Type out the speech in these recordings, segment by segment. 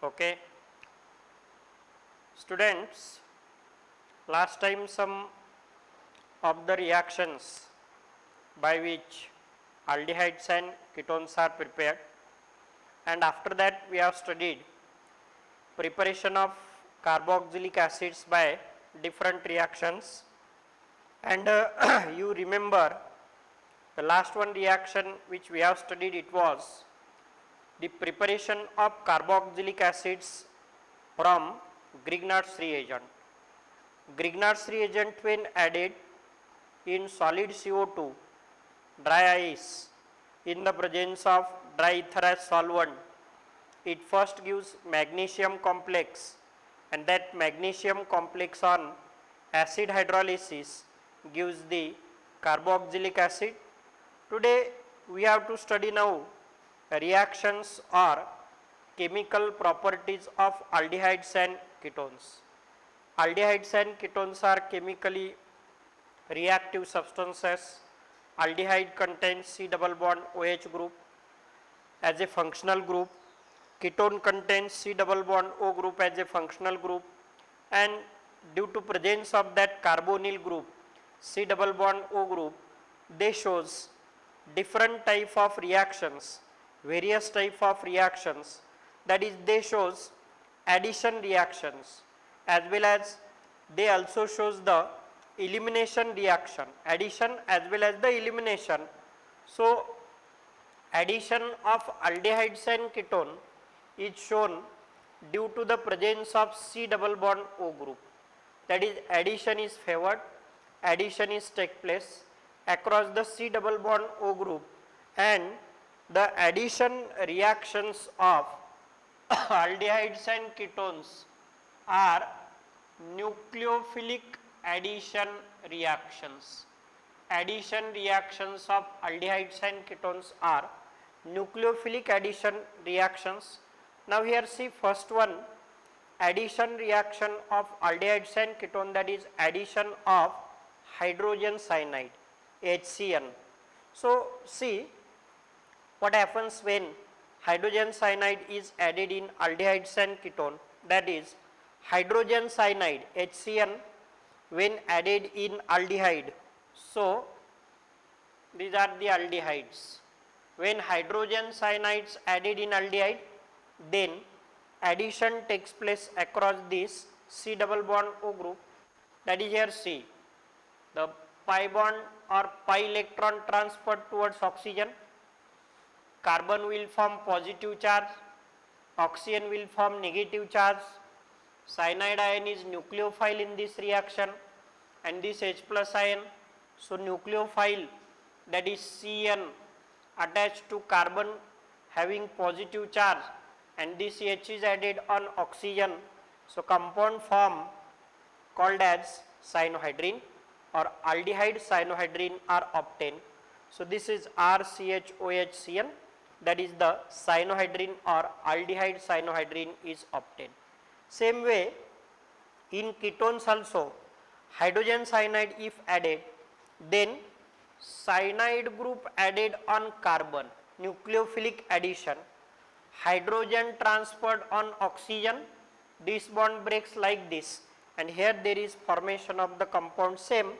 Okay. Students, last time some of the reactions by which aldehydes and ketones are prepared, and after that we have studied preparation of carboxylic acids by different reactions, and you remember the last one reaction which we have studied, it was the preparation of carboxylic acids from Grignard's reagent. Grignard's reagent, when added in solid CO2, dry ice, in the presence of dry ether as solvent, it first gives magnesium complex, and that magnesium complex on acid hydrolysis gives the carboxylic acid. Today we have to study now reactions or chemical properties of aldehydes and ketones. Aldehydes and ketones are chemically reactive substances. Aldehyde contains C double bond OH group as a functional group. Ketone contains C double bond O group as a functional group, and due to presence of that carbonyl group C double bond O group, they shows different type of reactions, various type of reactions, that is they shows addition reactions, as well as they also shows the elimination reaction, addition as well as the elimination. So addition of aldehydes and ketone is shown due to the presence of C double bond O group, that is addition is favored, addition is take place across the C double bond O group, and the addition reactions of aldehydes and ketones are nucleophilic addition reactions. Addition reactions of aldehydes and ketones are nucleophilic addition reactions. Now here see first one, addition reaction of aldehydes and ketone, that is addition of hydrogen cyanide HCN. So see what happens when hydrogen cyanide is added in aldehydes and ketone, that is hydrogen cyanide HCN when added in aldehyde. So these are the aldehydes. When hydrogen cyanides added in aldehyde, then addition takes place across this C double bond O group, that is here C. The pi bond or pi electron transferred towards oxygen, carbon will form positive charge, oxygen will form negative charge, cyanide ion is nucleophile in this reaction, and this H plus ion. So nucleophile, that is CN, attached to carbon having positive charge, and this H is added on oxygen. So compound form called as cyanohydrin or aldehyde cyanohydrin are obtained. So this is RCHOHCN, that is the cyanohydrin or aldehyde cyanohydrin is obtained. Same way in ketones also, hydrogen cyanide if added, then cyanide group added on carbon, nucleophilic addition, hydrogen transferred on oxygen, this bond breaks like this, and here there is formation of the compound same,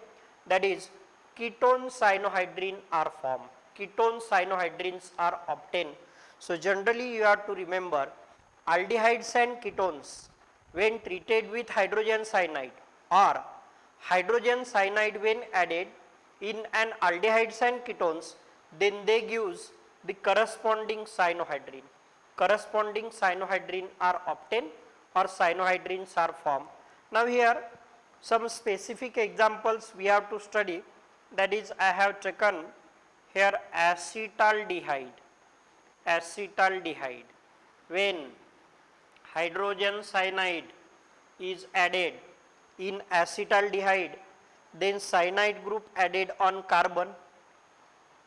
that is ketone cyanohydrin are formed, ketone cyanohydrins are obtained. So generally you have to remember aldehydes and ketones when treated with hydrogen cyanide or hydrogen cyanide when added in an aldehydes and ketones, then they gives the corresponding cyanohydrin. Corresponding cyanohydrin are obtained or cyanohydrins are formed. Now here some specific examples we have to study, that is I have taken here acetaldehyde. Acetaldehyde, when hydrogen cyanide is added in acetaldehyde, then cyanide group added on carbon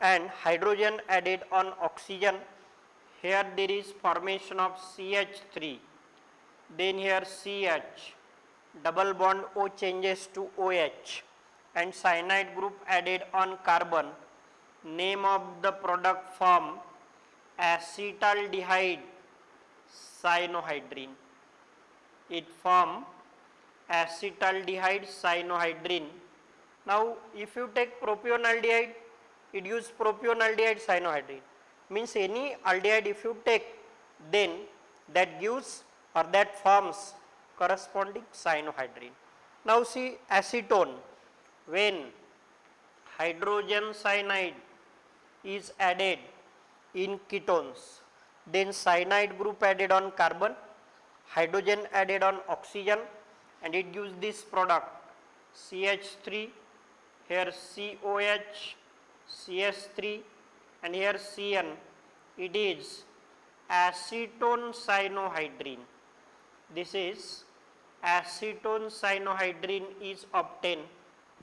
and hydrogen added on oxygen. Here there is formation of CH3, then here CH, double bond O changes to OH, and cyanide group added on carbon. Name of the product form acetaldehyde cyanohydrine. It form acetaldehyde cyanohydrine. Now if you take propionaldehyde, it gives propionaldehyde cyanohydrine. Means any aldehyde if you take, then that gives or that forms corresponding cyanohydrine. Now see acetone, when hydrogen cyanide is added in ketones, then cyanide group added on carbon, hydrogen added on oxygen, and it gives this product CH3, here COH, CS3, and here CN. It is acetone cyanohydrine. This is acetone cyanohydrine is obtained,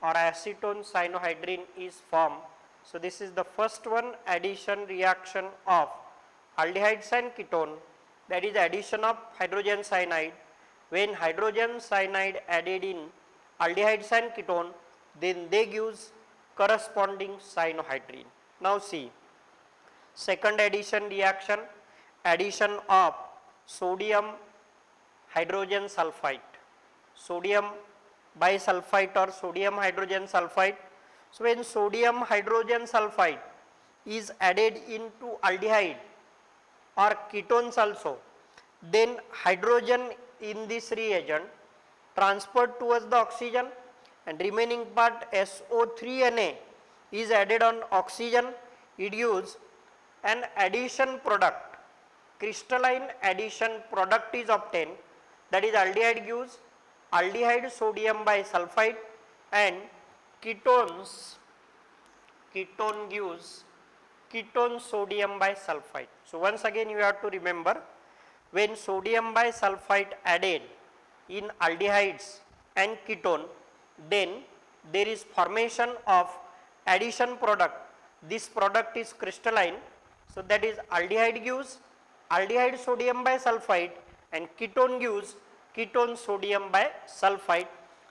or acetone cyanohydrine is formed. So this is the first one, addition reaction of aldehydes and ketone, that is addition of hydrogen cyanide. When hydrogen cyanide added in aldehydes and ketone, then they gives corresponding cyanohydrine. Now see, second addition reaction, addition of sodium hydrogen sulfide, sodium bisulfite or sodium hydrogen sulfide. So when sodium hydrogen sulfide is added into aldehyde or ketones also, then hydrogen in this reagent transferred towards the oxygen, and remaining part SO3Na is added on oxygen. It gives an addition product, crystalline addition product is obtained, that is aldehyde gives aldehyde sodium bisulfite, and ketones, ketone gives ketone sodium bisulfite. So once again you have to remember, when sodium bisulfite added in aldehydes and ketone, then there is formation of addition product. This product is crystalline, so that is aldehyde gives aldehyde sodium bisulfite, and ketone gives ketone sodium bisulfite.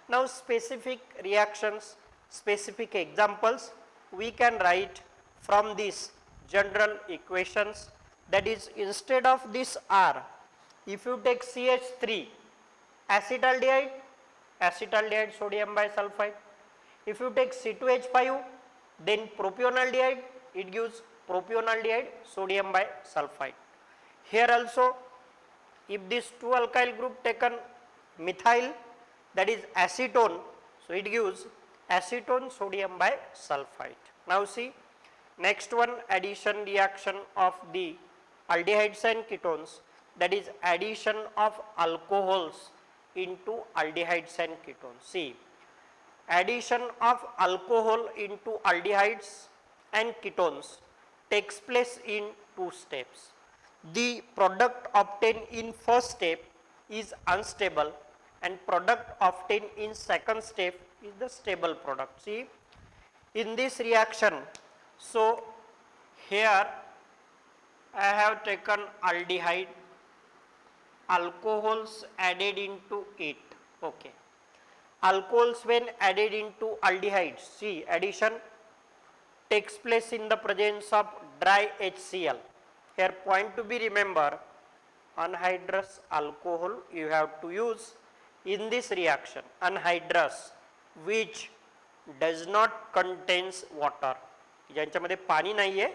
Now specific reactions, specific examples we can write from these general equations. That is, instead of this R, if you take CH3, acetaldehyde, acetaldehyde sodium bisulfite. If you take C2H5, then propionaldehyde, it gives propionaldehyde sodium bisulfite. Here also, if this two alkyl group taken methyl, that is acetone, so it gives acetone sodium bisulfite. Now see, next one, addition reaction of the aldehydes and ketones, that is addition of alcohols into aldehydes and ketones. See, addition of alcohol into aldehydes and ketones takes place in two steps. The product obtained in first step is unstable, and product obtained in second step is the stable product. See, in this reaction, so here I have taken aldehyde, alcohols added into it. Okay, alcohols when added into aldehydes, see, addition takes place in the presence of dry HCl. Here point to be remember, anhydrous alcohol you have to use in this reaction, anhydrous which does not contains water, ज्यांच्यामध्ये पाणी नाही आहे,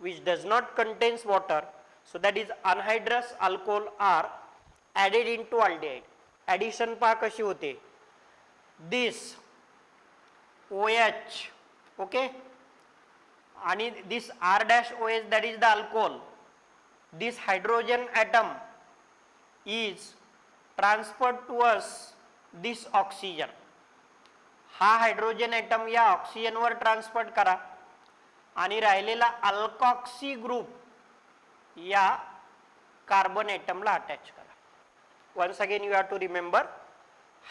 which does not contains water, so that is anhydrous alcohol are added into aldehyde. Addition पहा कशी होते, this OH, okay, आणि this R dash OH, that is the alcohol, this hydrogen atom is transferred towards this oxygen. हा hydrogen atom या ऑक्सिजनवर transfer करा आणि राहिलेला अल्कॉक्सी ग्रुप या कार्बन ॲटमला अटॅच करा. Once again you have to remember,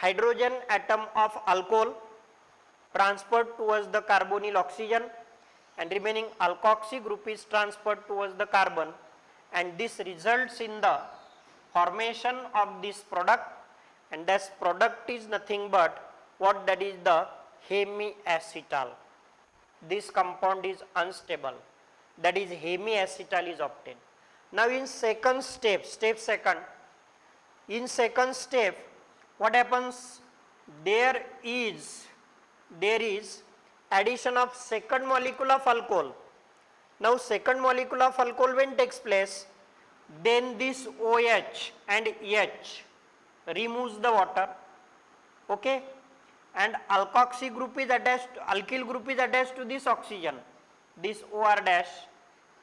hydrogen atom of alcohol transferred towards the carbonyl oxygen, and remaining alkoxy group is transferred towards the carbon, and this results in the formation of this product, and this product is nothing but what, that is the hemiacetal. This compound is unstable, that is hemiacetal is obtained. Now in second step, in second step, what happens? There is addition of second molecule of alcohol. Now second molecule of alcohol when takes place, then this OH and H removes the water, okay, and alkoxy group is attached, alkyl group is attached to this oxygen, this OR dash,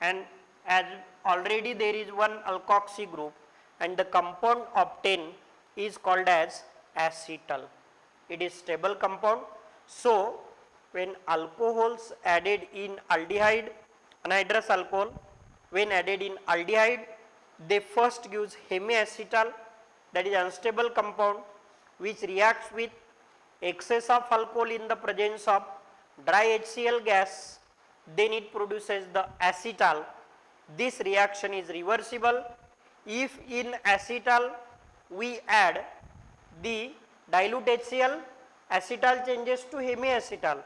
and as already there is one alkoxy group, and the compound obtained is called as acetal. It is stable compound. So when alcohols added in aldehyde, anhydrous alcohol, when added in aldehyde, they first gives hemiacetal, that is unstable compound, which reacts with excess of alcohol in the presence of dry HCl gas, then it produces the acetal. This reaction is reversible. If in acetal we add the dilute HCl, acetal changes to hemiacetal,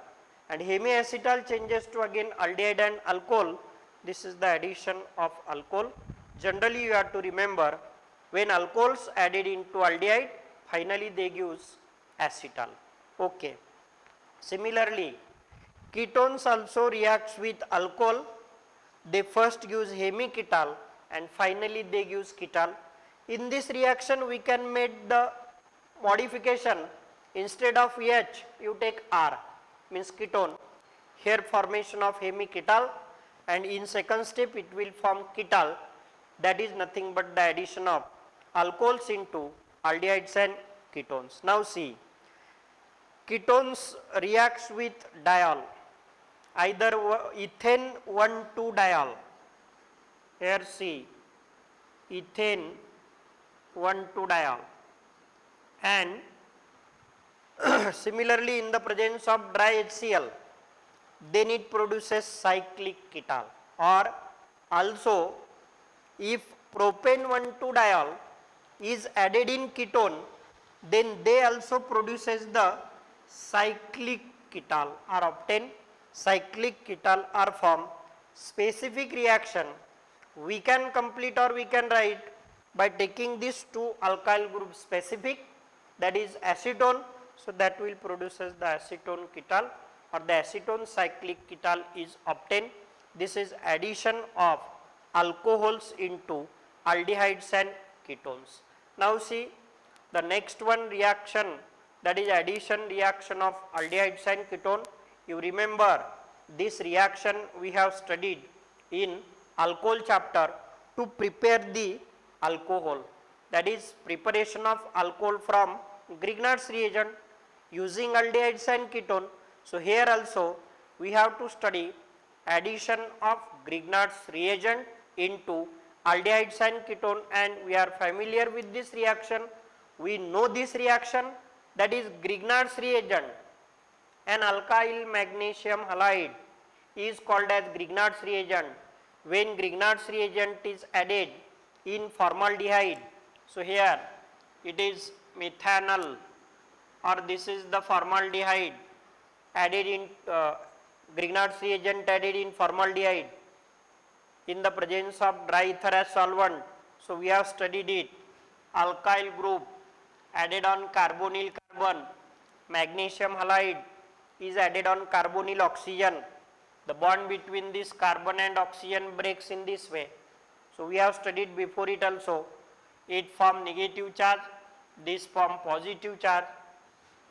and hemiacetal changes to again aldehyde and alcohol. This is the addition of alcohol. Generally you have to remember, when alcohols added into aldehyde, finally they gives acetal. Okay. Similarly, ketones also reacts with alcohol. They first gives hemiketal and finally they gives ketal. In this reaction we can make the modification, instead of H you take R, means ketone. Here formation of hemiketal, and in second step it will form ketal, that is nothing but the addition of alcohols into aldehydes and ketones. Now see, ketones reacts with diol, either ethane 1,2-diol. Here see, ethane 1,2-diol, and similarly in the presence of dry HCl, then it produces cyclic ketal. Or also if propane 1,2-diol is added in ketone, then they also produces the cyclic ketal are obtained. Cyclic ketal are formed. Specific reaction we can complete or we can write by taking these two alkyl group specific, that is acetone, so that will produces the acetone ketal, or the acetone cyclic ketal is obtained. This is addition of alcohols into aldehydes and ketones. Now see the next one reaction, that is addition reaction of aldehydes and ketone. You remember this reaction we have studied in alcohol chapter to prepare the alcohol, that is preparation of alcohol from Grignard's reagent using aldehydes and ketone. So here also we have to study addition of Grignard's reagent into aldehydes and ketone, and we are familiar with this reaction. We know this reaction, that is Grignard's reagent. An alkyl magnesium halide is called as Grignard's reagent. When Grignard's reagent is added in formaldehyde, so here it is methanol, or this is the formaldehyde added in Grignard's reagent added in formaldehyde in the presence of dry ether as solvent. So we have studied it. Alkyl group added on carbonyl carbon, magnesium halide is added on carbonyl oxygen. The bond between this carbon and oxygen breaks in this way. So we have studied before it also. It form negative charge, this form positive charge.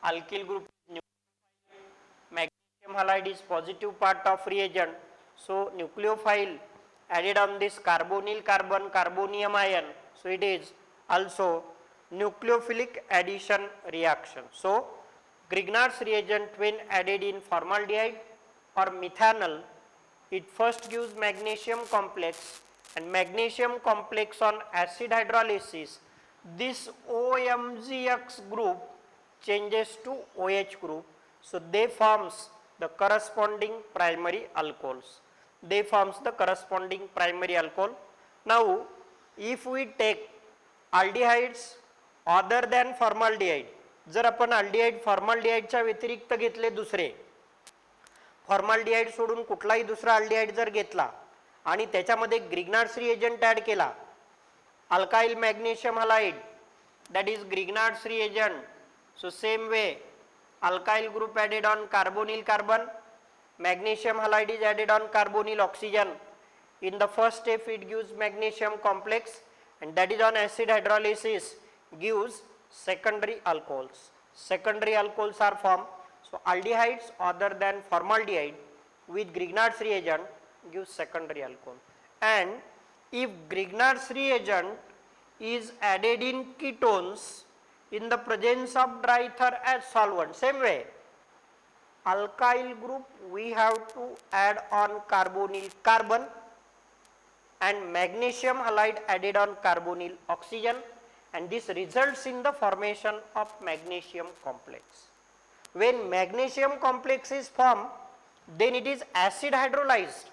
Alkyl group is nucleophile, magnesium halide is positive part of reagent. So nucleophile added on this carbonyl carbon, carbonium ion. So it is also nucleophilic addition reaction. So Grignard's reagent when added in formaldehyde or methanol, it first gives magnesium complex, and magnesium complex on acid hydrolysis, this OMgX group changes to OH group. So they forms the corresponding primary alcohols. They forms the corresponding primary alcohol. Now if we take aldehydes other than formaldehyde, जर आपण aldehyde फॉर्मल्डिहाइडच्या व्यतिरिक्त घेतले दुसरे, formaldehyde सोडून कुठलाही दुसरा aldehyde जर घेतला आणि त्याच्यामध्ये ग्रिग्नार्ड्स रिएजंट ॲड केला, alkyl magnesium halide, that is Grignard's reagent. So same way, alkyl group added on carbonyl carbon, magnesium halide is added on carbonyl oxygen. In the first step it gives magnesium complex, and that is on acid hydrolysis gives secondary alcohols. Secondary alcohols are formed. So aldehydes other than formaldehyde with Grignard's reagent gives secondary alcohol. And if Grignard's reagent is added in ketones in the presence of dry ether as solvent, same way alkyl group we have to add on carbonyl carbon and magnesium halide added on carbonyl oxygen, and this results in the formation of magnesium complex. When magnesium complex is formed, then it is acid hydrolyzed,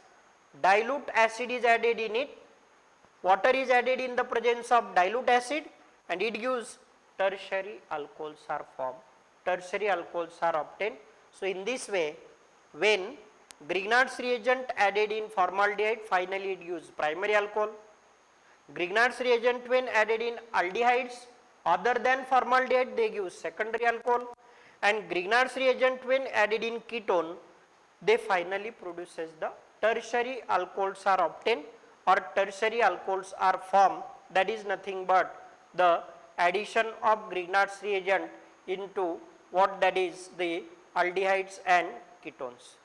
dilute acid is added in it, water is added in the presence of dilute acid, and it gives tertiary alcohols are formed, tertiary alcohols are obtained. So in this way, when Grignard's reagent added in formaldehyde, finally it gives primary alcohol. Grignard's reagent when added in aldehydes other than formaldehyde, they give secondary alcohol, and Grignard's reagent when added in ketone, they finally produces the tertiary alcohols are obtained, or tertiary alcohols are formed, that is nothing but the addition of Grignard's reagent into what, that is the aldehydes and ketones.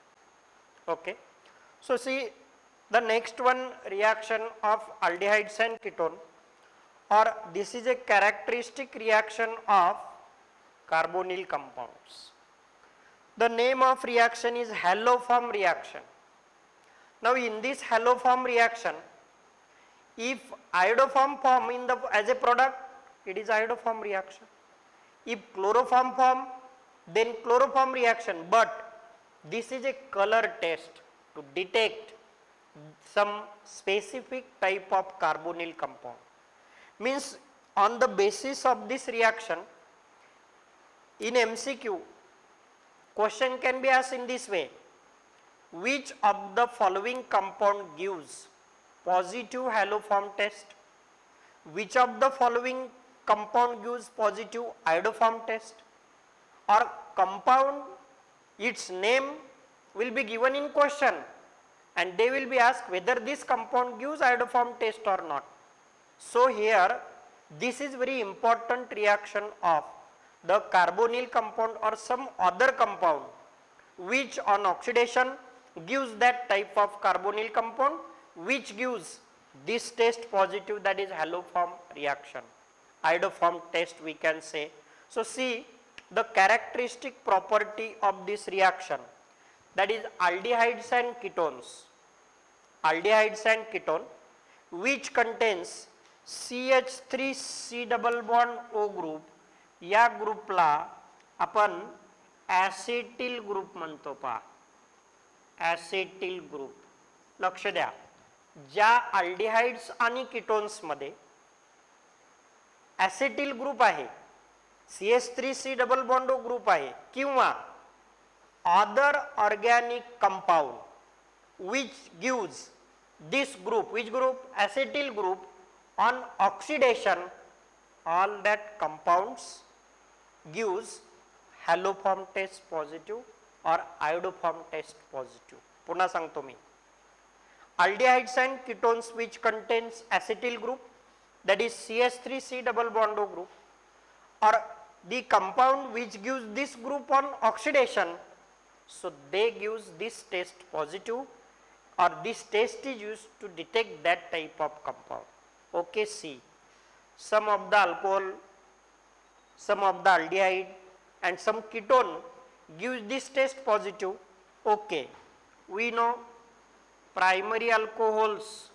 Okay. So see the next one, reaction of aldehydes and ketone, or this is a characteristic reaction of carbonyl compounds. The name of reaction is haloform reaction. Now in this haloform reaction, if iodoform form in the as a product, it is iodoform reaction. If chloroform form, then chloroform reaction, but this is a color test to detect some specific type of carbonyl compound. Means on the basis of this reaction, in MCQ, question can be asked in this way: which of the following compound gives positive haloform test? Which of the following compound gives positive iodoform test? Or compound, its name will be given in question, and they will be asked whether this compound gives iodoform test or not. So here this is very important reaction of the carbonyl compound or some other compound which on oxidation gives that type of carbonyl compound which gives this test positive, that is haloform reaction, iodoform test we can say. So see the characteristic property of this reaction, that is aldehydes and ketones, aldehydes and ketone which contains CH3C double bond O group, या ग्रुपला आपण ॲसेटिल group म्हणतो. पहा ॲसेटिल group, लक्ष द्या, ज्या aldehydes आणि ketones मध्ये ॲसेटिल ग्रुप आहे, CH3C double bond O group आहे, किंवा other organic compound which gives this group, which group, acetyl group, on oxidation all that compounds gives haloform test positive or iodoform test positive. पुन्हा सांगतो मी, aldehydes and ketones which contains acetyl group, that is CH3C double bond O group, or the compound which gives this group on oxidation, so they gives this test positive, or this test is used to detect that type of compound. Okay, see, some of the alcohol, some of the aldehyde and some ketone gives this test positive. Okay, we know primary alcohols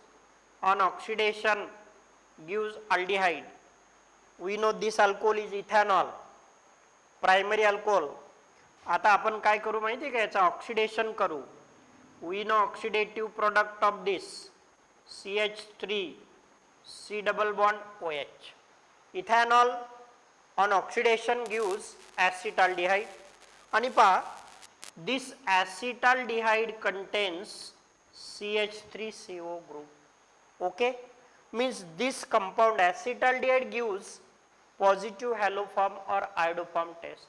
on oxidation gives aldehyde. We know this alcohol is ethanol, primary alcohol. आता आपण काय करू माहिती आहे का, याचा oxidation करू. We know oxidative product of this CH3C double bond OH. Ethanol on oxidation gives acetaldehyde. आणि पहा, this acetaldehyde contains CH3CO group. Okay, means this compound acetaldehyde gives positive haloform or iodoform test,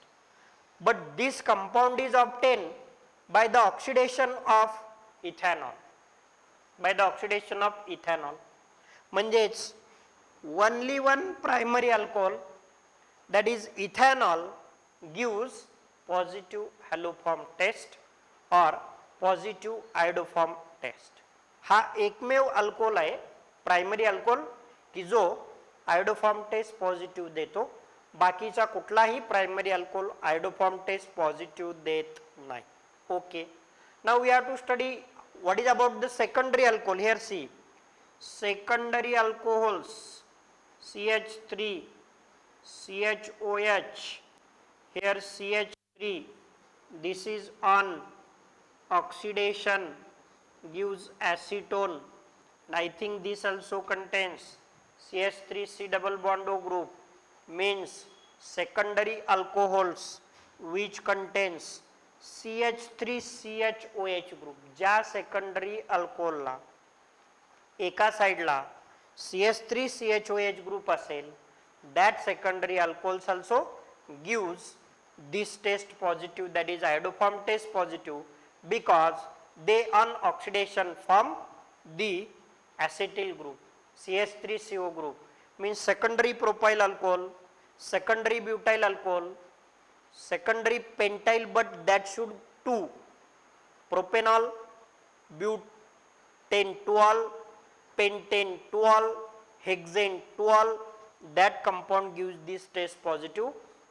but this compound is obtained by the oxidation of ethanol, by the oxidation of ethanol. म्हणजेच only one primary alcohol, that is ethanol, gives positive haloform test or positive iodoform test. हा एकमेव alcohol आहे primary alcohol की जो iodoform test positive देतो, बाकीचा कुठलाही primary alcohol iodoform test positive देत नाही. Okay, now we have to study what is about the secondary alcohol. Here see secondary alcohols CH3, CHOH, here CH3, this is on oxidation gives acetone, and I think this also contains CH3C double bond O group, means secondary alcohols which contains CH3CHOH group. ज्या secondary alcohol ला एका साइडला CH3CHOH group असेल, that secondary alcohols also gives this test positive, that is iodoform test positive, because they on oxidation form the acetyl group CH3CO group, means secondary propyl alcohol, secondary butyl alcohol, secondary pentyl, but that should 2 propanol, butane 2-ol, pentane 2-ol, hexane 2-ol, that compound gives this test positive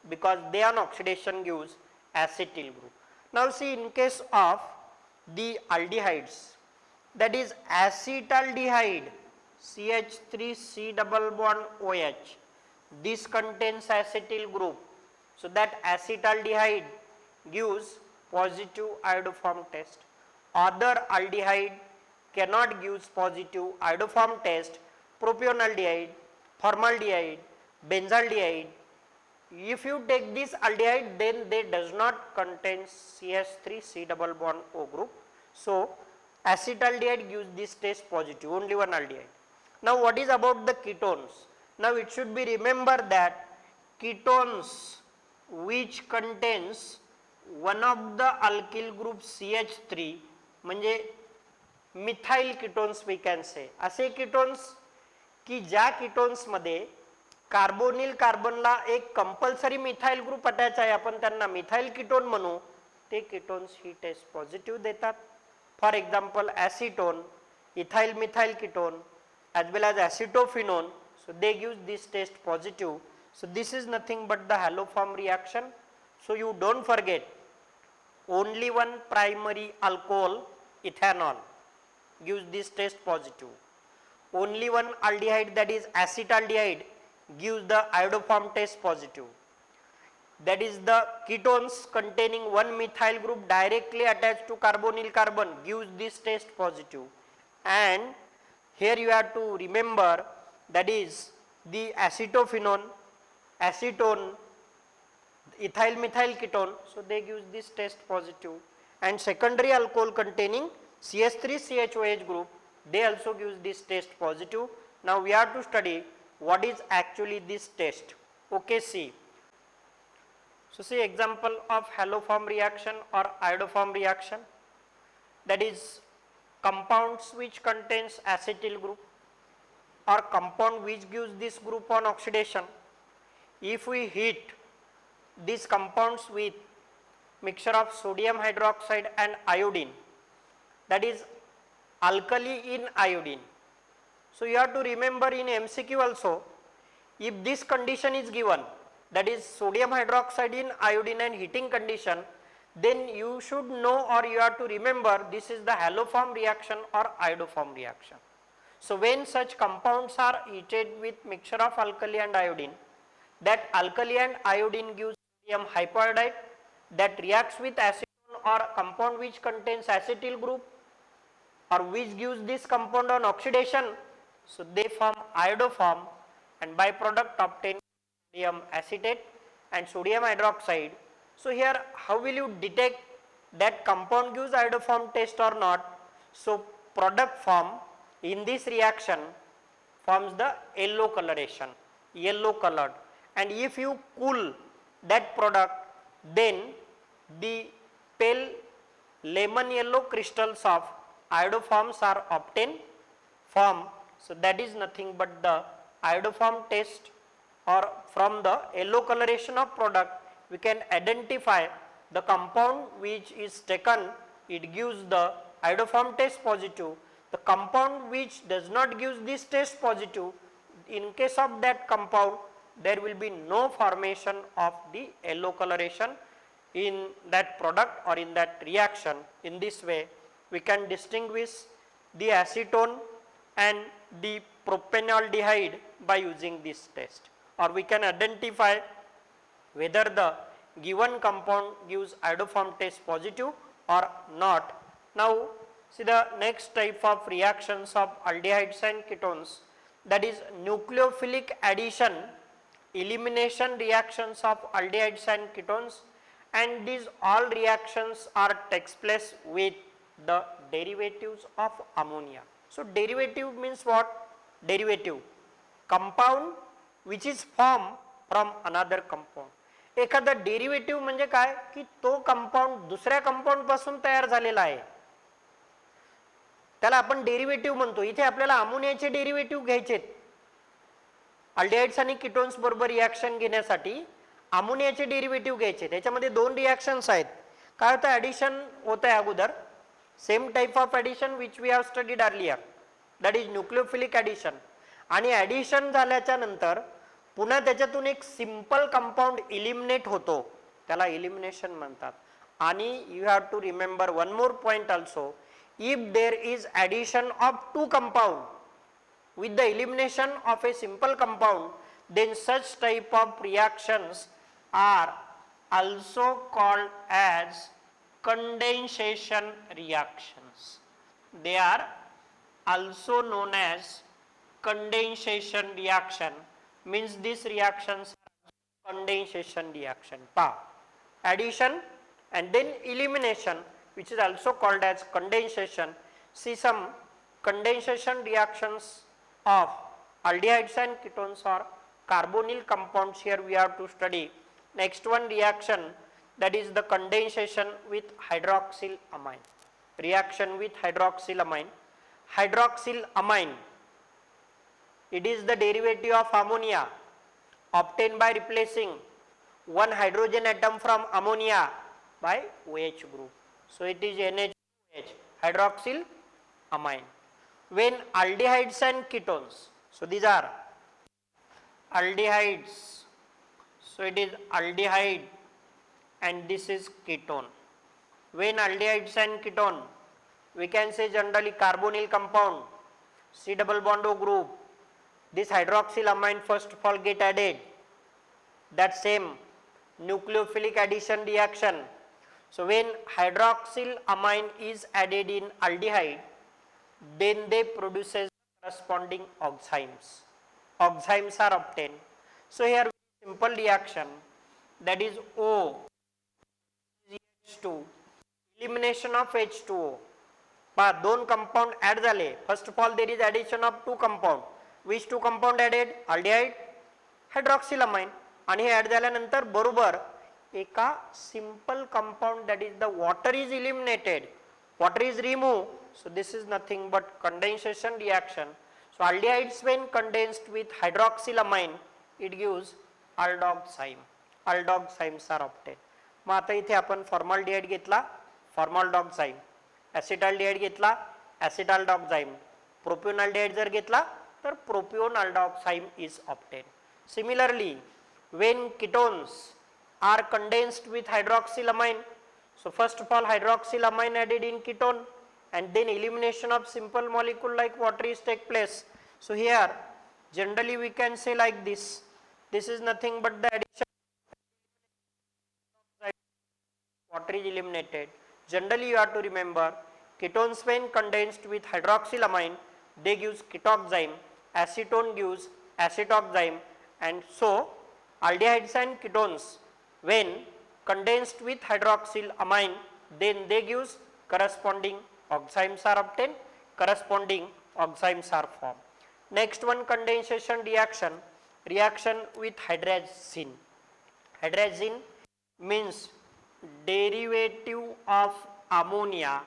because they on oxidation gives acetyl group. Now see, in case of the aldehydes, that is acetaldehyde CH3C double bond OH, this contains acetyl group, so that acetaldehyde gives positive iodoform test. Other aldehyde cannot gives positive iodoform test, propionaldehyde, formaldehyde, benzaldehyde. If you take this aldehyde, then they does not contain CH3C double bond O group, so acetaldehyde gives this test positive, only one aldehyde. Now what is about the ketones? Now it should be remember that ketones which contains one of the alkyl group CH3, म्हणजे methyl ketones we can say, असे ketones की ज्या ketones मध्ये carbonyl कार्बनला एक compulsory methyl group attach आहे, आपण त्यांना methyl ketone म्हणू, ते कीटोन्स ही टेस्ट पॉझिटिव्ह देतात. For example acetone, ethyl methyl ketone, as well as acetophenone, so they give this test positive. So this is nothing but the haloform reaction. So you don't forget, only one primary alcohol ethanol gives this test positive, only one aldehyde, that is acetaldehyde, gives the iodoform test positive, that is the ketones containing one methyl group directly attached to carbonyl carbon gives this test positive. And here you have to remember, that is the acetophenone, acetone, ethyl methyl ketone, so they give this test positive. And secondary alcohol containing CH3CHOH group, they also gives this test positive. Now we have to study what is actually this test. Okay, see. So see example of haloform reaction or iodoform reaction, that is compounds which contains acetyl group or compound which gives this group on oxidation. If we heat these compounds with mixture of sodium hydroxide and iodine, that is alkali in iodine. So you have to remember in MCQ also, if this condition is given, that is sodium hydroxide in iodine and heating condition, then you should know or you have to remember this is the haloform reaction or iodoform reaction. So when such compounds are heated with mixture of alkali and iodine, that alkali and iodine gives sodium hypoiodide that reacts with acetone or compound which contains acetyl group or which gives this compound on oxidation, so they form iodoform and byproduct obtain sodium acetate and sodium hydroxide. So here how will you detect that compound gives iodoform test or not? So product form in this reaction forms the yellow coloration, yellow colored, and if you cool that product, then the pale lemon yellow crystals of iodoforms are obtained from. So that is nothing but the iodoform test, or from the yellow coloration of product we can identify the compound which is taken, it gives the iodoform test positive. The compound which does not give this test positive, in case of that compound there will be no formation of the yellow coloration in that product or in that reaction. In this way we can distinguish the acetone and the propanaldehyde by using this test, or we can identify whether the given compound gives iodoform test positive or not. Now see the next type of reactions of aldehydes and ketones, that is nucleophilic addition elimination reactions of aldehydes and ketones, and these all reactions are takes place with the derivatives of ammonia. So derivative means what? Derivative, compound which is formed from another compound. एखादा derivative म्हणजे काय की तो compound दुसऱ्या compound पासून तयार झालेला आहे, त्याला आपण डेरिव्हेटिव्ह म्हणतो. इथे आपल्याला अमोनियाचे डेरिव्हेटिव्ह घ्यायचे, अल्डिहाइड्स आणि कीटोन्स बरोबर रिएक्शन घेण्यासाठी अमोनियाचे डेरिव्हेटिव्ह घ्यायचे. त्याच्यामध्ये दोन रिएक्शन्स आहेत. काय होतं? ॲडिशन होत आहे अगोदर, same type of addition which we have studied earlier, that is nucleophilic addition. आणि ॲडिशन झाल्याच्या नंतर पुन्हा त्याच्यातून एक सिंपल कंपाऊंड इलिमिनेट होतो, त्याला इलिमिनेशन म्हणतात. आणि you have to remember one more point also, if there is addition of two compound with the elimination of a simple compound, then such type of reactions are also called as condensation reactions. They are also known as condensation reaction, means these reactions are condensation reaction. Addition and then elimination, which is also called as condensation. See some condensation reactions of aldehydes and ketones or carbonyl compounds. Here we have to study next one reaction, that is the condensation with hydroxyl amine. Reaction with hydroxyl amine. Hydroxyl amine, it is the derivative of ammonia obtained by replacing one hydrogen atom from ammonia by OH group. So it is NH2OH, hydroxyl amine. When aldehydes and ketones, so these are aldehydes, so it is aldehyde and this is ketone. When aldehydes and ketone, we can say generally carbonyl compound, C double bond O group, this hydroxyl amine first of all get added, that same nucleophilic addition reaction. So when hydroxyl amine is added in aldehyde, then they produces corresponding oximes. Oximes are obtained. So here simple reaction, that is O H2, elimination of H2O. दोन compound add झाले. First of all there is addition of two compound. Which two compound added? Aldehyde, hydroxyl amine. आणि हे add झाल्यानंतर बरोबर एका simple compound, that is the water is eliminated, water is removed. So this is nothing but condensation reaction. So aldehydes when condensed with hydroxyl amine, it gives aldoxime. Aldoximes are obtained. मग आता इथे आपण formaldehyde घेतला, फॉर्मल्डॉक्साइम. ॲसिटाल्डिहाइड घेतला, ॲसिटाल्डॉक्साइम. प्रोपियोनल्डिहाइड जर घेतला तर प्रोपियोनल्डॉक्साइम is obtained. Similarly, when ketones are condensed with hydroxyl amine, so first of all hydroxyl amine added in ketone and then elimination of simple molecule like water is take place. So here generally we can say like this, this is nothing but the addition, water is eliminated. Generally you have to remember, ketones when condensed with hydroxyl amine, they gives ketoxime, acetone gives acetoxime, and so aldehydes and ketones when condensed with hydroxyl amine, then they gives corresponding oximes are obtained. corresponding enzymes are formed. Next one, condensation reaction, reaction with hydrazine. Hydrazine means derivative of ammonia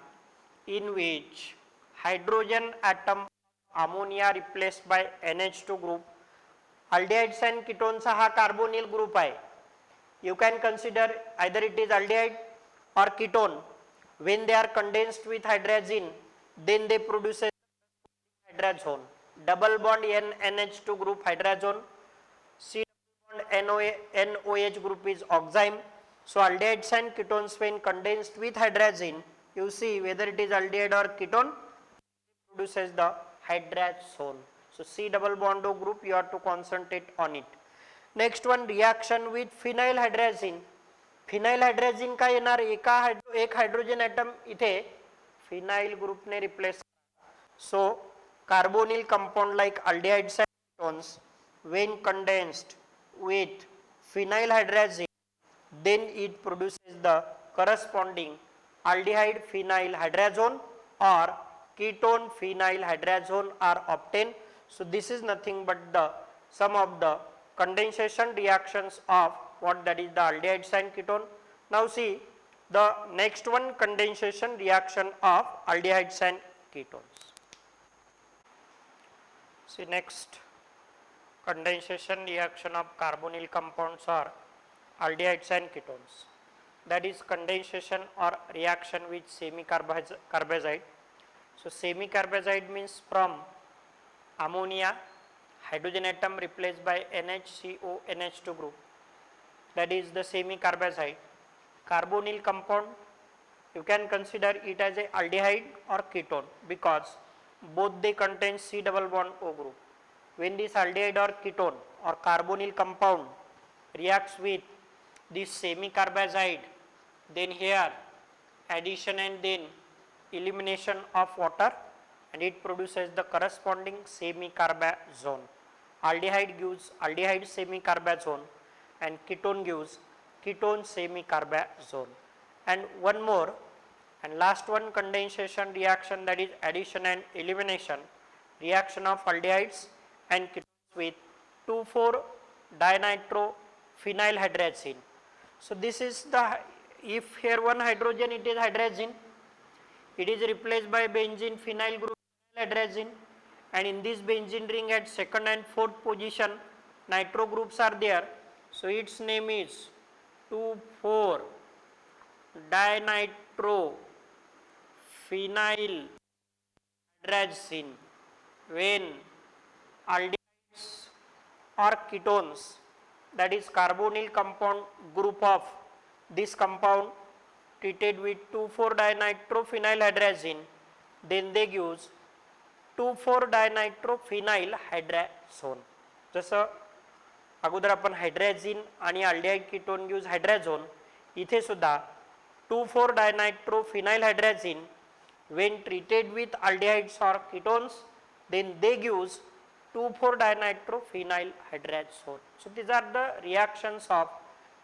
in which hydrogen atom ammonia replaced by NH2 group. Aldehydes and ketones हा carbonyl group आहे. You can consider either it is aldehyde or ketone. When they are condensed with hydrazine, then they produce a hydrazone. Double bond NH2 group hydrazone. C bond NOH group is oxime. So aldehydes and ketones when condensed with hydrazine, you see whether it is aldehyde or ketone, produces the hydrazone. So C double bond O group, you have to concentrate on it. Next one, reaction with phenylhydrazine. phenylhydrazine का येणार एक hydrogen atom इथे phenyl group ने replace. So carbonyl compound like aldehydes and ketones when condensed with phenylhydrazine, then it produces the corresponding aldehyde phenyl hydrazone or ketone phenyl hydrazone are obtained. So this is nothing but the sum of the condensation reactions of what that is the aldehydes and ketone. Now see the next one, condensation reaction of aldehydes and ketones. See next, condensation reaction of carbonyl compounds or aldehydes and ketones, that is condensation or reaction with semi-carbazide. So semi-carbazide means from ammonia, hydrogen atom replaced by NHCO NH2 group, that is the semi-carbazide. Carbonyl compound, you can consider it as a aldehyde or ketone because both they contain C double bond O group. When this aldehyde or ketone or carbonyl compound reacts with this semi-carbazide, then here addition and then elimination of water, and it produces the corresponding semi-carbazone. Aldehyde gives aldehyde semi-carbazone and ketone gives ketone semi-carbazone. And one more and last one, condensation reaction, that is addition and elimination reaction of aldehydes and ketones with 2,4-dinitrophenylhydrazine. So this is the, if here one hydrogen it is hydrazine, it is replaced by benzene phenyl group hydrazine, and in this benzene ring at second and fourth position nitro groups are there. So its name is 2,4-dinitrophenylhydrazine. When aldehydes or ketones, that is carbonyl compound group of this compound treated with 2,4-dinitrophenylhydrazine, then they gives 2,4-dinitrophenylhydrazone. जसं अगोदर आपण hydrazine आणि aldehyde ketone use hydrazone, इथे सुद्धा 2,4-dinitrophenylhydrazine when treated with aldehydes or ketones, then they gives 2,4-dinitrophenylhydrazone. So these are the reactions of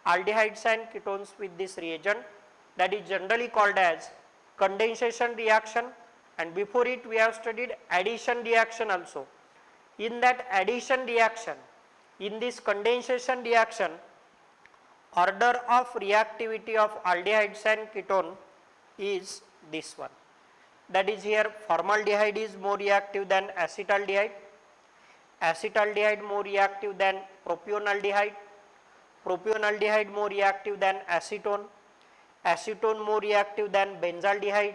aldehydes and ketones with this reagent, that is generally called as condensation reaction, and before it we have studied addition reaction also. In that addition reaction, in this condensation reaction, order of reactivity of aldehydes and ketone is this one, that is here formaldehyde is more reactive than acetaldehyde, acetaldehyde more reactive than propionaldehyde, propionaldehyde more reactive than acetone, acetone more reactive than benzaldehyde,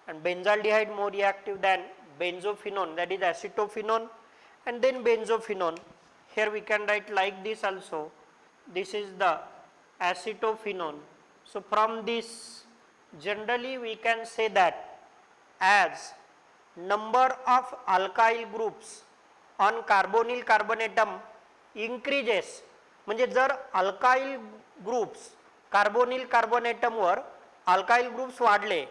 and benzaldehyde more reactive than benzophenone, that is acetophenone, and then benzophenone. Here we can write like this also, this is the acetophenone. So from this generally we can say that as number of alkyl groups on carbonyl carbon atom increases, म्हणजे जर alkyl groups carbonyl carbon atom वर alkyl groups वाढले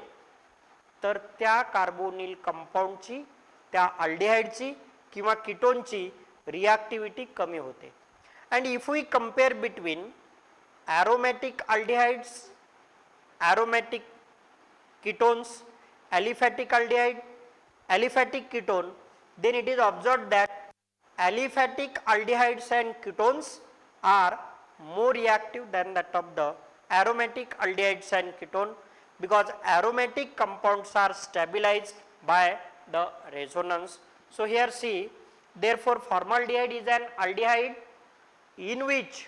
तर त्या carbonyl कंपाऊंडची, त्या अल्डिहाइडची किंवा कीटोनची रिॲक्टिव्हिटी कमी होते. and if we compare between aromatic aldehydes, aromatic ketones, aliphatic aldehyde aliphatic ketone, then it is observed that aliphatic aldehydes and ketones are more reactive than that of the aromatic aldehydes and ketone, because aromatic compounds are stabilized by the resonance. So here see, therefore formaldehyde is an aldehyde in which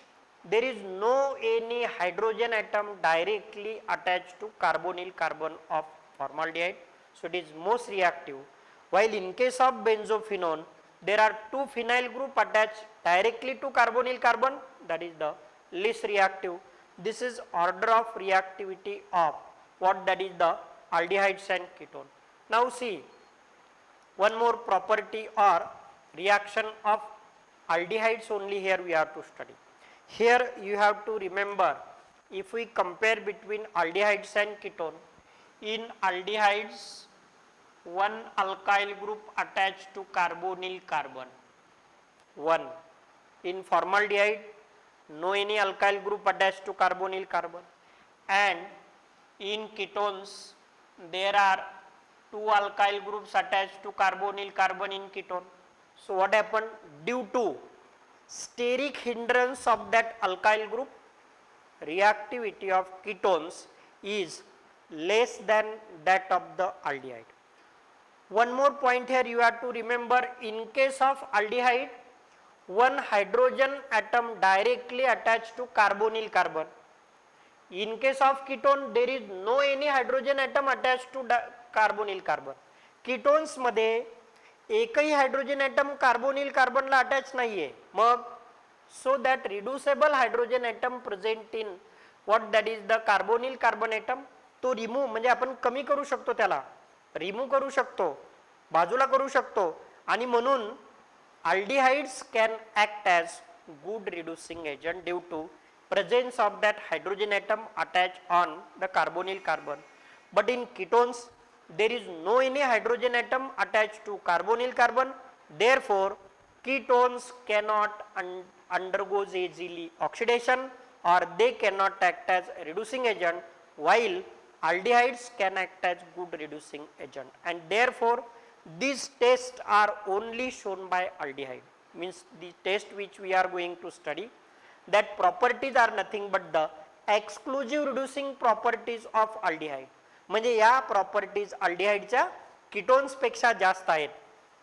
there is no any hydrogen atom directly attached to carbonyl carbon of formaldehyde. So it is most reactive. While in case of benzophenone, there are two phenyl group attached directly to carbonyl carbon, that is the least reactive. This is order of reactivity of what, that is the aldehydes and ketone. Now see, one more property or reaction of aldehydes only here we have to study. Here you have to remember, if we compare between aldehydes and ketone, in aldehydes one alkyl group attached to carbonyl carbon, one. In formaldehyde no any alkyl group attached to carbonyl carbon, and in ketones there are two alkyl groups attached to carbonyl carbon in ketone. So what happened? Due to steric hindrance of that alkyl group, reactivity of ketones is less than that of the aldehyde. One more point here you have to remember, in case of aldehyde, one hydrogen atom directly attached to carbonyl carbon. In case of ketone, there is no any hydrogen atom attached to carbonyl carbon. Ketones मध्ये एकही hydrogen atom carbonyl कार्बनला attach नाही आहे. मग so that reducible hydrogen atom present in what that is the carbonyl carbon atom, तो remove म्हणजे आपण कमी करू शकतो, त्याला रिमूव्ह करू शकतो, बाजूला करू शकतो, आणि म्हणून aldehydes can act as good reducing agent due to presence of that hydrogen atom attached on the carbonyl carbon. But in ketones there is no any hydrogen atom attached to carbonyl carbon, therefore ketones cannot undergo easily oxidation or they cannot act as reducing agent, while aldehydes can act as good reducing agent, and therefore these tests are only shown by aldehyde. Means the test which we are going to study, that properties are nothing but the exclusive reducing properties of aldehyde. म्हणजे या properties अल्डिहाइडच्या ketones पेक्षा जास्त आहेत,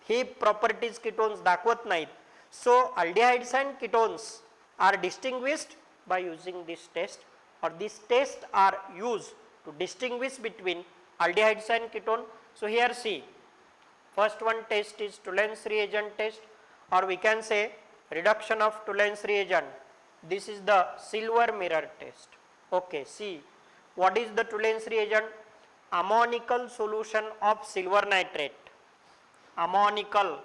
ही properties ketones दाखवत नाहीत. So aldehydes and ketones are distinguished by using this test, or these tests are used to distinguish between aldehydes and ketone. So here see, first one test is Tollens reagent test, or we can say reduction of Tollens reagent. This is the silver mirror test. Okay, see what is the Tollens reagent? Ammonical solution of silver nitrate. Ammonical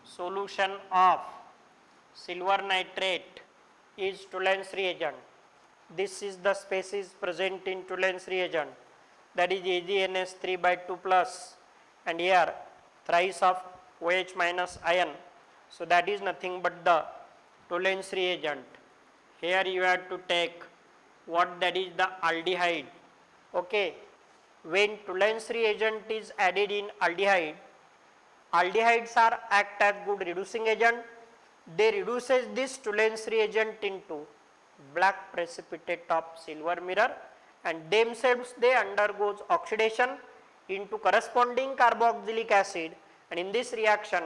solution of silver nitrate is Tollens reagent. This is the species present in Tollens reagent, that is AgNH3/2 plus, and here thrice of OH minus ion. So that is nothing but the Tollens reagent. Here you have to take what, that is the aldehyde. Okay, when Tollens reagent is added in aldehyde, aldehydes are act as good reducing agent. They reduces this Tollens reagent into black precipitate of silver mirror, and themselves they undergoes oxidation into corresponding carboxylic acid, and in this reaction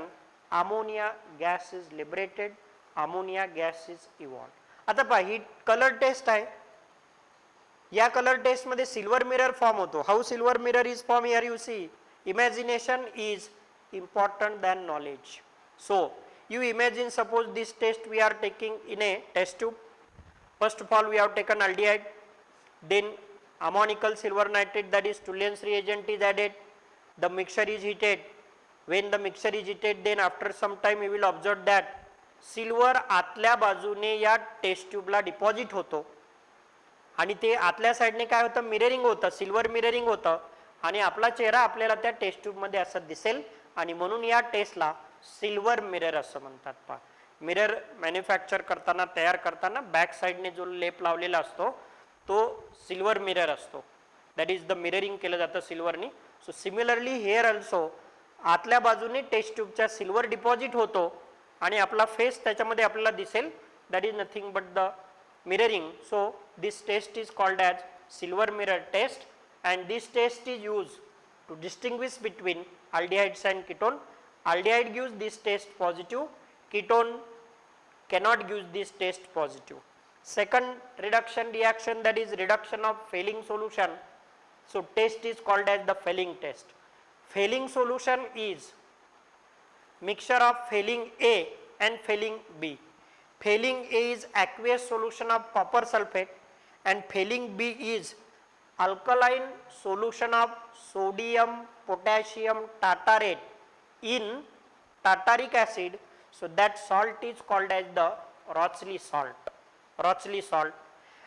ammonia gas is liberated, ammonia gas is evolved. आता पहा ही colour test आहे, या colour test मध्ये silver mirror form होतो. How silver mirror is form? Here you see, imagination is important than knowledge. So you imagine, suppose this test we are taking in a test tube. First of all we have taken aldehyde, then ammonical silver nitrate, that is Tollens reagent, is added. The mixture is heated. When the mixture is heated, then after some time we will observe that silver आतल्या बाजूने या test ट्यूबला deposit होतो, आणि ते आतल्या साइडने काय होतं, mirroring होतं, सिल्वर मिररिंग होतं, आणि आपला चेहरा आपल्याला त्या टेस्ट ट्यूब मध्ये असं दिसेल, आणि म्हणून या टेस्टला सिल्वर मिरर असं म्हणतात. पहा, मिरर मॅन्युफॅक्चर करताना, तयार करताना बॅक साइडने जो लेप लावलेला असतो तो सिल्वर मिरर असतो. दॅट इज द मिररिंग केलं जातं सिल्वरनी. सो सिमिलरली हेअर ऑल्सो आतल्या बाजूने टेस्ट ट्यूबच्या सिल्वर डिपॉझिट होतो आणि आपला फेस त्याच्यामध्ये आपल्याला दिसेल. That is nothing but the mirroring. So this test is called as silver mirror test and this test is used to distinguish between aldehydes and ketone. Aldehyde gives this test positive, ketone cannot give this test positive. Second reduction reaction, that is reduction of Fehling solution. So test is called as the Fehling test. Fehling solution is mixture of Fehling A and Fehling B. Fehling A is aqueous solution of copper sulfate and Fehling B is alkaline solution of sodium potassium tartarate in tartaric acid. So that salt is called as the Rochley salt. Rochley salt.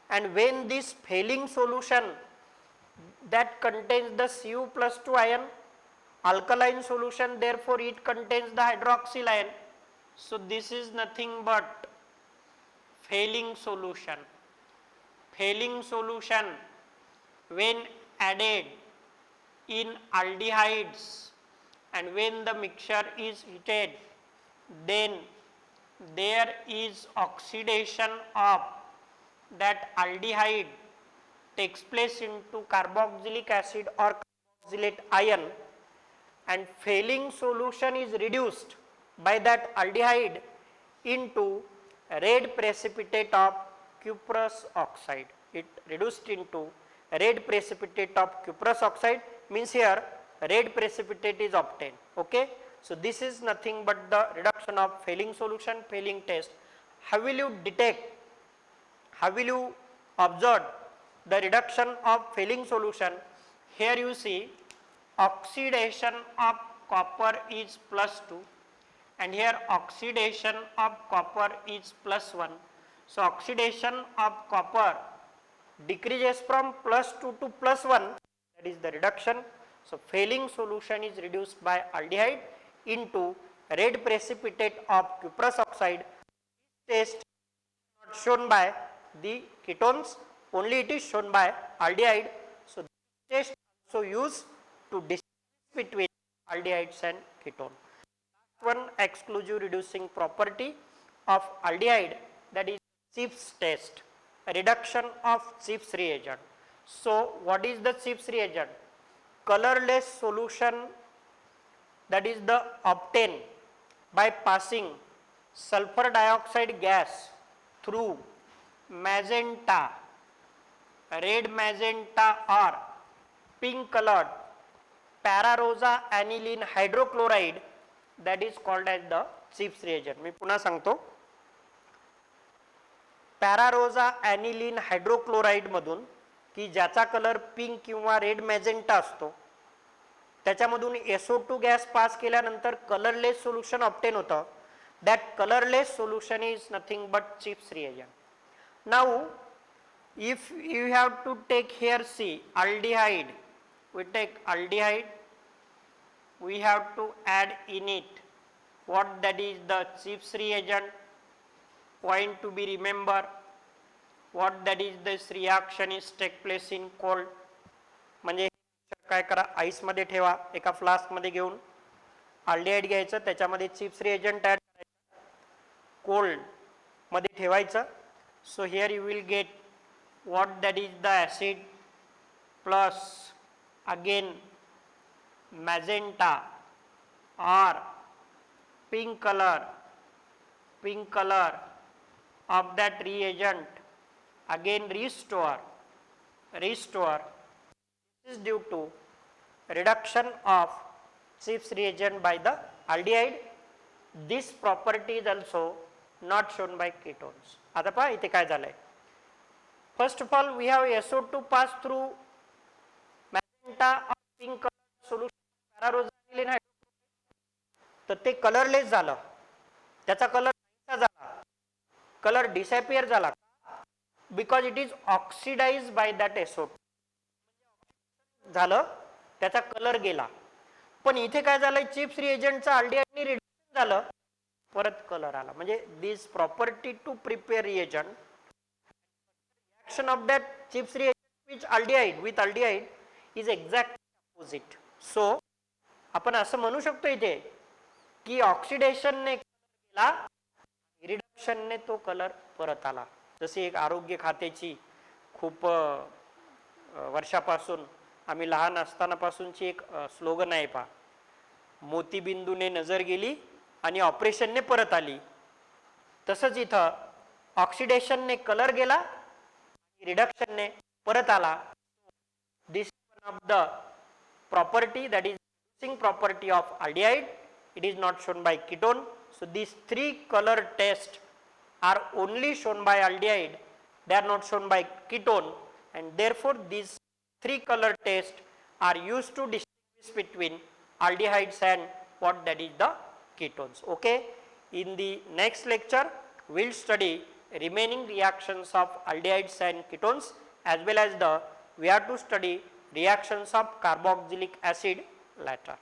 And when this Fehling solution that contains the Cu+2 ion, alkaline solution, therefore it contains the hydroxyl ion. So this is nothing but Fehling solution. Fehling solution when added in aldehydes and when the mixture is heated, then there is oxidation of that aldehyde takes place into carboxylic acid or carboxylate ion, and Fehling solution is reduced by that aldehyde into red precipitate of cuprous oxide. It reduced into red precipitate of cuprous oxide, means here red precipitate is obtained. Okay, so this is nothing but the reduction of Fehling solution, Fehling test. How will you detect, how will you observe the reduction of Fehling solution? Here you see oxidation of copper is +2 and here oxidation of copper is +1. So oxidation of copper decreases from +2 to +1, that is the reduction. So Fehling solution is reduced by aldehyde into red precipitate of cuprous oxide. This test is not shown by the ketones, only it is shown by aldehyde. So this test also used to distinguish between aldehydes and ketone. Last one exclusive reducing property of aldehyde, that is Schiff's test, reduction of Schiff's reagent. So what is the Schiff's reagent? Colorless solution, that is the obtained by passing sulfur dioxide gas through magenta, red magenta or pink colored pararosa aniline hydrochloride, that is called as the Schiff's reagent. मी पुन्हा सांगतो, पॅरारोजा ॲनिलीन hydrochloride मधून, की ज्याचा colour pink किंवा red magenta असतो, त्याच्यामधून SO2 gas pass केल्यानंतर colourless solution obtain होतं. That colourless solution is nothing but Schiff's reagent. Now if you have to take here, see aldehyde, we take aldehyde, we have to add in it what that is the Schiff's reagent. Point to be remember, what that is this reaction is take place in cold. म्हणजे काय करा, ice मध्ये ठेवा, एका flask मध्ये घेऊन aldehyde घ्यायचं, त्याच्यामध्ये Schiff's reagent ऍड करायचं, कोल्ड मध्ये ठेवायचं. So here you will get what that is the acid plus again magenta or pink color of that reagent, again restore. This is due to reduction of Schiff's reagent by the aldehyde. This property is also not shown by ketones. आता पहा इथे काय झालंय. First of all, we have SO2 pass through magenta or pink color solution pararosa aniline hydrochloride, तर ते colourless झालं, त्याचा colour नाहीसा झाला, कलर डिसअपियर झाला, because it is oxidise by that SO2 झालं, त्याचा कलर गेला. पण इथे काय झालंय, Schiff's reagentचं aldehyde रिडक्शन झालं, परत कलर आला. म्हणजे this property to prepare reagent, reaction of that Schiff's reagent with aldehyde is exactly opposite. So आपण असं म्हणू शकतो इथे की ऑक्सिडेशनने केला, रिडक्शनने तो कलर परत आला. जशी एक आरोग्य खात्याची खूप वर्षापासून आम्ही लहान असतानापासूनची एक स्लोगन आहे पहा, मोतीबिंदूने नजर गेली आणि ऑपरेशनने परत आली. तसंच इथं ऑक्सिडेशनने कलर गेला, रिडक्शनने परत आला. This one of the property, that is reducing property of aldehyde. It is not shown by ketone. So these three color tests are only shown by aldehyde, they are not shown by ketone, and therefore these three color tests are used to distinguish between aldehydes and what, that is the ketones. Okay, in the next lecture we will study remaining reactions of aldehydes and ketones, as well as we have to study reactions of carboxylic acid later.